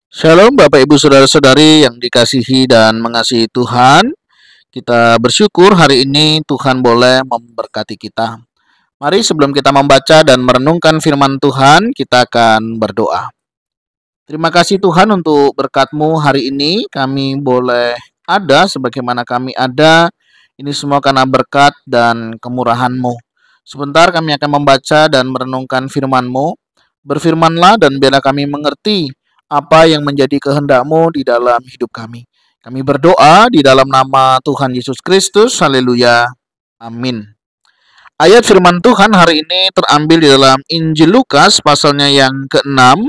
Shalom Bapak Ibu Saudara-saudari yang dikasihi dan mengasihi Tuhan. Kita bersyukur hari ini Tuhan boleh memberkati kita. Mari sebelum kita membaca dan merenungkan firman Tuhan, kita akan berdoa. Terima kasih Tuhan untuk berkat-Mu hari ini. Kami boleh ada sebagaimana kami ada. Ini semua karena berkat dan kemurahan-Mu. Sebentar kami akan membaca dan merenungkan firman-Mu. Berfirmanlah dan biarlah kami mengerti apa yang menjadi kehendak-Mu di dalam hidup kami. Kami berdoa di dalam nama Tuhan Yesus Kristus. Haleluya. Amin. Ayat firman Tuhan hari ini terambil di dalam Injil Lukas pasalnya yang ke-6,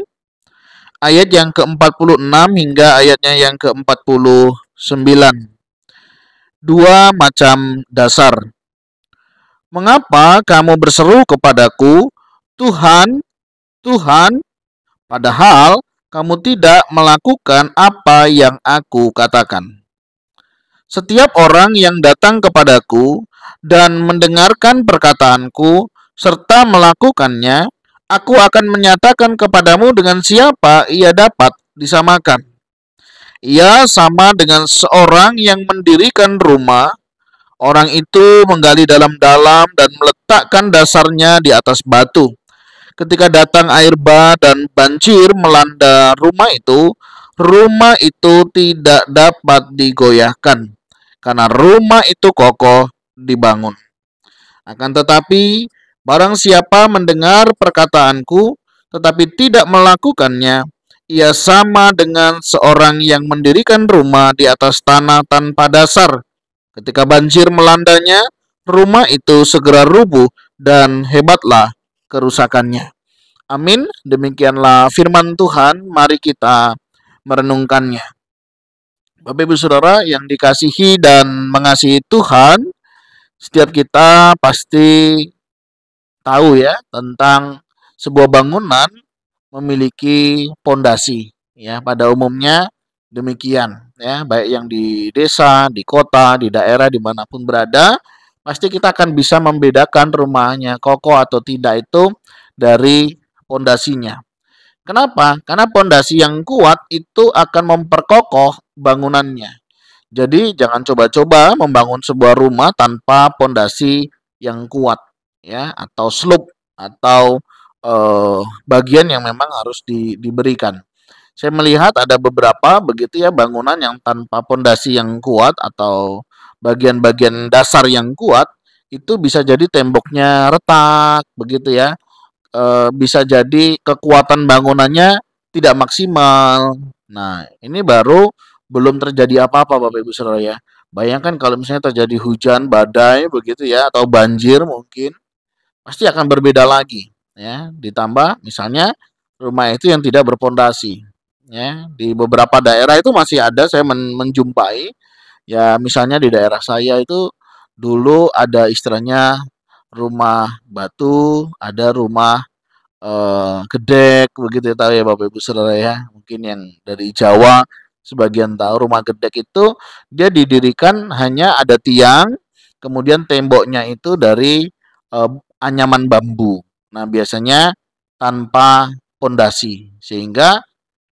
ayat yang ke-46 hingga ayatnya yang ke-49. Dua macam dasar. Mengapa kamu berseru kepadaku, Tuhan, Tuhan, padahal kamu tidak melakukan apa yang aku katakan? Setiap orang yang datang kepadaku dan mendengarkan perkataanku serta melakukannya, aku akan menyatakan kepadamu dengan siapa ia dapat disamakan. Ia sama dengan seorang yang mendirikan rumah. Orang itu menggali dalam-dalam dan meletakkan dasarnya di atas batu. Ketika datang air bah dan banjir melanda rumah itu tidak dapat digoyahkan, karena rumah itu kokoh dibangun. Akan tetapi, barang siapa mendengar perkataanku, tetapi tidak melakukannya, ia sama dengan seorang yang mendirikan rumah di atas tanah tanpa dasar. Ketika banjir melandanya, rumah itu segera rubuh dan hebatlah kerusakannya. Amin. Demikianlah firman Tuhan. Mari kita merenungkannya. Bapak Ibu Saudara yang dikasihi dan mengasihi Tuhan, setiap kita pasti tahu ya tentang sebuah bangunan memiliki pondasi. Ya, pada umumnya demikian. Ya, baik yang di desa, di kota, di daerah, dimanapun berada, pasti kita akan bisa membedakan rumahnya kokoh atau tidak itu dari pondasinya. Kenapa? Karena pondasi yang kuat itu akan memperkokoh bangunannya. Jadi jangan coba-coba membangun sebuah rumah tanpa pondasi yang kuat, ya, atau slope atau bagian yang memang harus diberikan. Saya melihat ada beberapa begitu ya bangunan yang tanpa pondasi yang kuat atau bagian-bagian dasar yang kuat itu bisa jadi temboknya retak begitu ya. Bisa jadi kekuatan bangunannya tidak maksimal. Nah, ini baru belum terjadi apa-apa Bapak Ibu Saudara ya. Bayangkan kalau misalnya terjadi hujan badai begitu ya atau banjir mungkin pasti akan berbeda lagi ya. Ditambah misalnya rumah itu yang tidak berpondasi ya. Di beberapa daerah itu masih ada saya menjumpai ya misalnya di daerah saya itu dulu ada istilahnya rumah batu, ada rumah gedek begitu ya tahu ya Bapak Ibu Saudara ya. Mungkin yang dari Jawa sebagian tahu rumah gedek itu dia didirikan hanya ada tiang, kemudian temboknya itu dari anyaman bambu. Nah, biasanya tanpa pondasi sehingga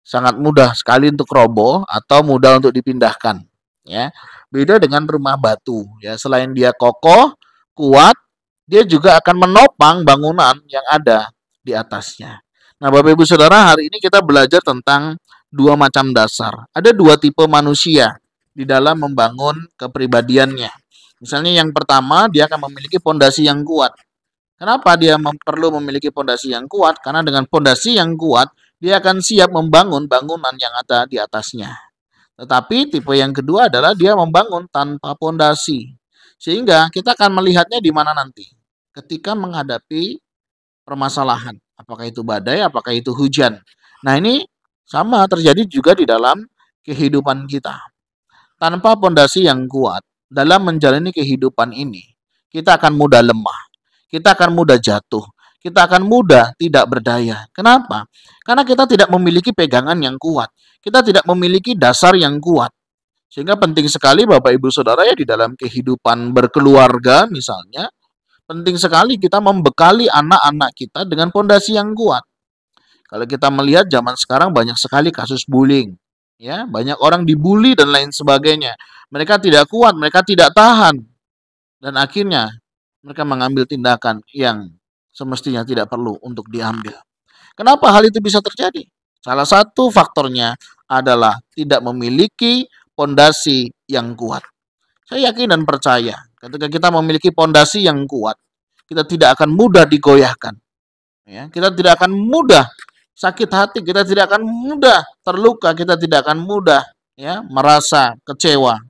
sangat mudah sekali untuk roboh atau mudah untuk dipindahkan ya. Beda dengan rumah batu ya, selain dia kokoh, kuat, dia juga akan menopang bangunan yang ada di atasnya. Nah, Bapak Ibu Saudara, hari ini kita belajar tentang dua macam dasar. Ada dua tipe manusia di dalam membangun kepribadiannya. Misalnya yang pertama, dia akan memiliki pondasi yang kuat. Kenapa dia perlu memiliki pondasi yang kuat? Karena dengan pondasi yang kuat, dia akan siap membangun bangunan yang ada di atasnya. Tetapi tipe yang kedua adalah dia membangun tanpa pondasi. Sehingga kita akan melihatnya di mana nanti. Ketika menghadapi permasalahan. Apakah itu badai, apakah itu hujan. Nah, ini sama terjadi juga di dalam kehidupan kita. Tanpa pondasi yang kuat dalam menjalani kehidupan ini, kita akan mudah lemah. Kita akan mudah jatuh. Kita akan mudah tidak berdaya. Kenapa? Karena kita tidak memiliki pegangan yang kuat. Kita tidak memiliki dasar yang kuat. Sehingga penting sekali Bapak Ibu Saudara ya di dalam kehidupan berkeluarga misalnya, penting sekali kita membekali anak-anak kita dengan pondasi yang kuat. Kalau kita melihat zaman sekarang banyak sekali kasus bullying, ya, banyak orang dibully dan lain sebagainya. Mereka tidak kuat, mereka tidak tahan, dan akhirnya mereka mengambil tindakan yang semestinya tidak perlu untuk diambil. Kenapa hal itu bisa terjadi? Salah satu faktornya adalah tidak memiliki pondasi yang kuat. Saya yakin dan percaya, ketika kita memiliki pondasi yang kuat, kita tidak akan mudah digoyahkan. Ya, kita tidak akan mudah sakit hati, kita tidak akan mudah terluka, kita tidak akan mudah merasa kecewa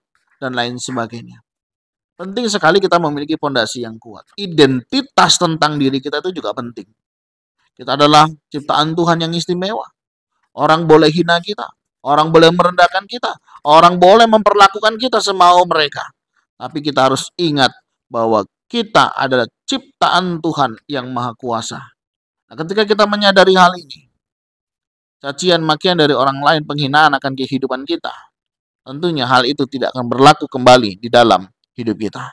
dan lain sebagainya. Penting sekali kita memiliki pondasi yang kuat. Identitas tentang diri kita itu juga penting. Kita adalah ciptaan Tuhan yang istimewa. Orang boleh hina kita, orang boleh merendahkan kita, orang boleh memperlakukan kita semau mereka. Tapi kita harus ingat bahwa kita adalah ciptaan Tuhan yang maha kuasa. Nah, ketika kita menyadari hal ini, cacian makian dari orang lain, penghinaan akan kehidupan kita, tentunya hal itu tidak akan berlaku kembali di dalam hidup kita.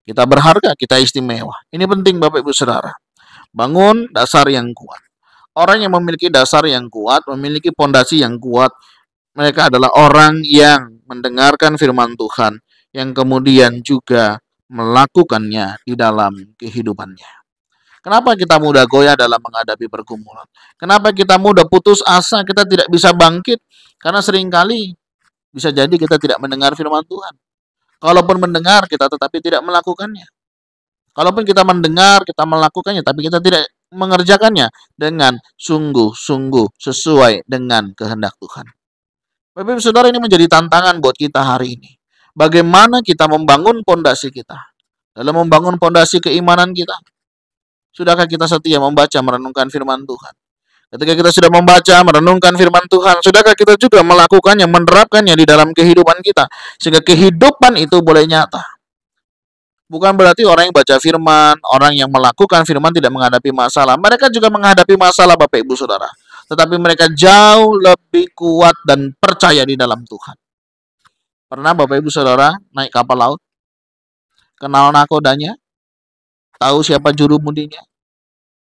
Kita berharga, kita istimewa. Ini penting Bapak Ibu Saudara. Bangun dasar yang kuat. Orang yang memiliki dasar yang kuat, memiliki pondasi yang kuat, mereka adalah orang yang mendengarkan firman Tuhan, yang kemudian juga melakukannya di dalam kehidupannya. Kenapa kita mudah goyah dalam menghadapi pergumulan? Kenapa kita mudah putus asa, kita tidak bisa bangkit? Karena seringkali bisa jadi kita tidak mendengar firman Tuhan. Kalaupun mendengar, kita tetapi tidak melakukannya. Kalaupun kita mendengar, kita melakukannya, tapi kita tidak mengerjakannya dengan sungguh-sungguh sesuai dengan kehendak Tuhan. Bapak Ibu Saudara, ini menjadi tantangan buat kita hari ini. Bagaimana kita membangun pondasi kita? Dalam membangun pondasi keimanan kita, sudahkah kita setia membaca, merenungkan firman Tuhan? Ketika kita sudah membaca, merenungkan firman Tuhan, sudahkah kita juga melakukannya, menerapkannya di dalam kehidupan kita, sehingga kehidupan itu boleh nyata? Bukan berarti orang yang baca firman, orang yang melakukan firman tidak menghadapi masalah. Mereka juga menghadapi masalah, Bapak Ibu Saudara. Tetapi mereka jauh lebih kuat dan percaya di dalam Tuhan. Pernah Bapak Ibu Saudara naik kapal laut? Kenal nakodanya? Tahu siapa juru mundinya?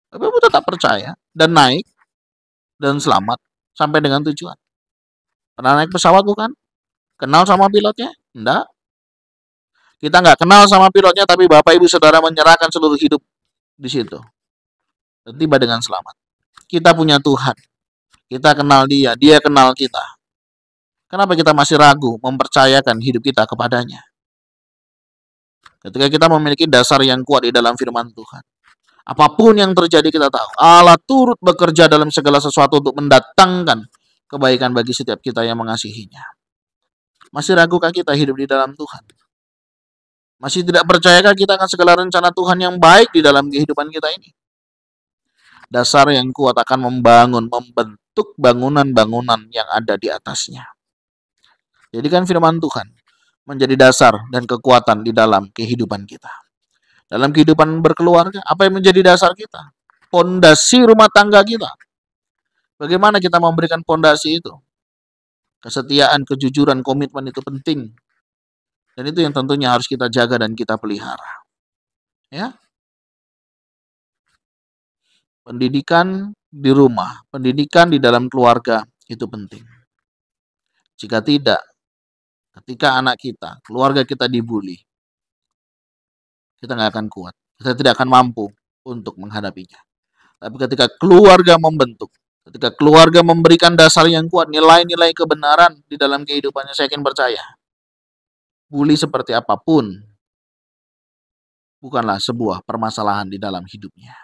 Bapak Ibu tetap percaya dan naik dan selamat sampai dengan tujuan. Pernah naik pesawat bukan? Kenal sama pilotnya? Enggak. Kita nggak kenal sama pilotnya, tapi Bapak Ibu Saudara menyerahkan seluruh hidup di situ. Dan tiba dengan selamat. Kita punya Tuhan. Kita kenal dia, dia kenal kita. Kenapa kita masih ragu mempercayakan hidup kita kepadanya? Ketika kita memiliki dasar yang kuat di dalam firman Tuhan, apapun yang terjadi kita tahu, Allah turut bekerja dalam segala sesuatu untuk mendatangkan kebaikan bagi setiap kita yang mengasihinya. Masih ragukah kita hidup di dalam Tuhan? Masih tidak percayakah kita akan segala rencana Tuhan yang baik di dalam kehidupan kita ini? Dasar yang kuat akan membentuk bangunan-bangunan yang ada di atasnya. Jadikan firman Tuhan menjadi dasar dan kekuatan di dalam kehidupan kita. Dalam kehidupan berkeluarga, apa yang menjadi dasar kita? Pondasi rumah tangga kita. Bagaimana kita memberikan pondasi itu? Kesetiaan, kejujuran, komitmen itu penting. Dan itu yang tentunya harus kita jaga dan kita pelihara. Ya. Pendidikan di rumah, pendidikan di dalam keluarga itu penting. Jika tidak, ketika anak kita, keluarga kita dibully, kita nggak akan kuat. Kita tidak akan mampu untuk menghadapinya. Tapi ketika keluarga membentuk, ketika keluarga memberikan dasar yang kuat, nilai-nilai kebenaran di dalam kehidupannya, saya yakin percaya. Bully seperti apapun bukanlah sebuah permasalahan di dalam hidupnya.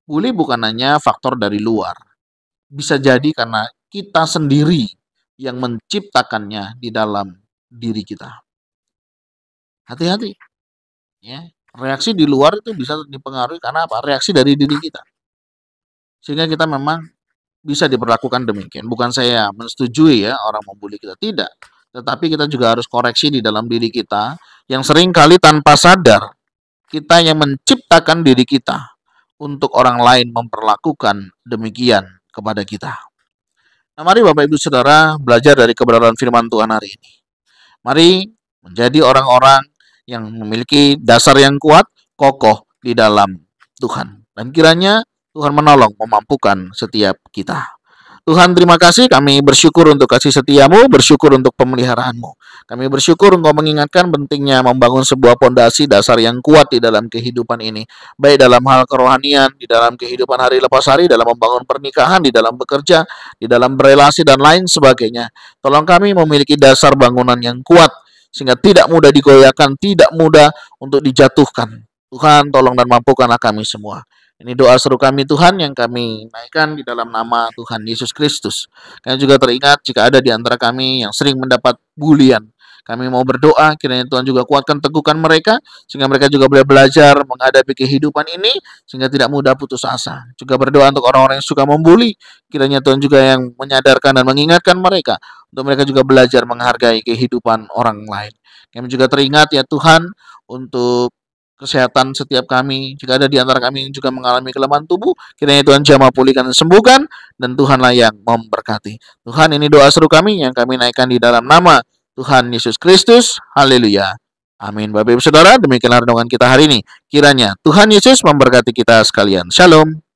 Bully bukan hanya faktor dari luar. Bisa jadi karena kita sendiri yang menciptakannya di dalam diri kita. Hati-hati. Ya, reaksi di luar itu bisa dipengaruhi karena apa? Reaksi dari diri kita. Sehingga kita memang bisa diperlakukan demikian. Bukan saya mensetujui ya orang membuli kita, tidak. Tetapi kita juga harus koreksi di dalam diri kita yang sering kali tanpa sadar kita yang menciptakan diri kita untuk orang lain memperlakukan demikian kepada kita. Nah, mari Bapak Ibu Saudara belajar dari kebenaran firman Tuhan hari ini. Mari menjadi orang-orang yang memiliki dasar yang kuat, kokoh di dalam Tuhan. Dan kiranya Tuhan menolong, memampukan setiap kita. Tuhan, terima kasih, kami bersyukur untuk kasih setiamu, bersyukur untuk pemeliharaanmu. Kami bersyukur Engkau mengingatkan pentingnya membangun sebuah pondasi dasar yang kuat di dalam kehidupan ini. Baik dalam hal kerohanian, di dalam kehidupan hari lepas hari, dalam membangun pernikahan, di dalam bekerja, di dalam berelasi, dan lain sebagainya. Tolong kami memiliki dasar bangunan yang kuat, sehingga tidak mudah digoyahkan, tidak mudah untuk dijatuhkan. Tuhan, tolong dan mampukanlah kami semua. Ini doa seru kami Tuhan yang kami naikkan di dalam nama Tuhan Yesus Kristus. Kami juga teringat jika ada di antara kami yang sering mendapat bulian. Kami mau berdoa, kiranya Tuhan juga kuatkan, teguhkan mereka, sehingga mereka juga boleh belajar menghadapi kehidupan ini, sehingga tidak mudah putus asa. Juga berdoa untuk orang-orang yang suka membuli, kiranya Tuhan juga yang menyadarkan dan mengingatkan mereka, untuk mereka juga belajar menghargai kehidupan orang lain. Kami juga teringat ya Tuhan, untuk kesehatan setiap kami. Jika ada di antara kami yang juga mengalami kelemahan tubuh, kiranya Tuhan jamah pulihkan dan sembuhkan, dan Tuhanlah yang memberkati. Tuhan, ini doa seru kami yang kami naikkan di dalam nama Tuhan Yesus Kristus. Haleluya. Amin. Bapak Ibu Saudara, demikianlah renungan kita hari ini. Kiranya Tuhan Yesus memberkati kita sekalian. Shalom.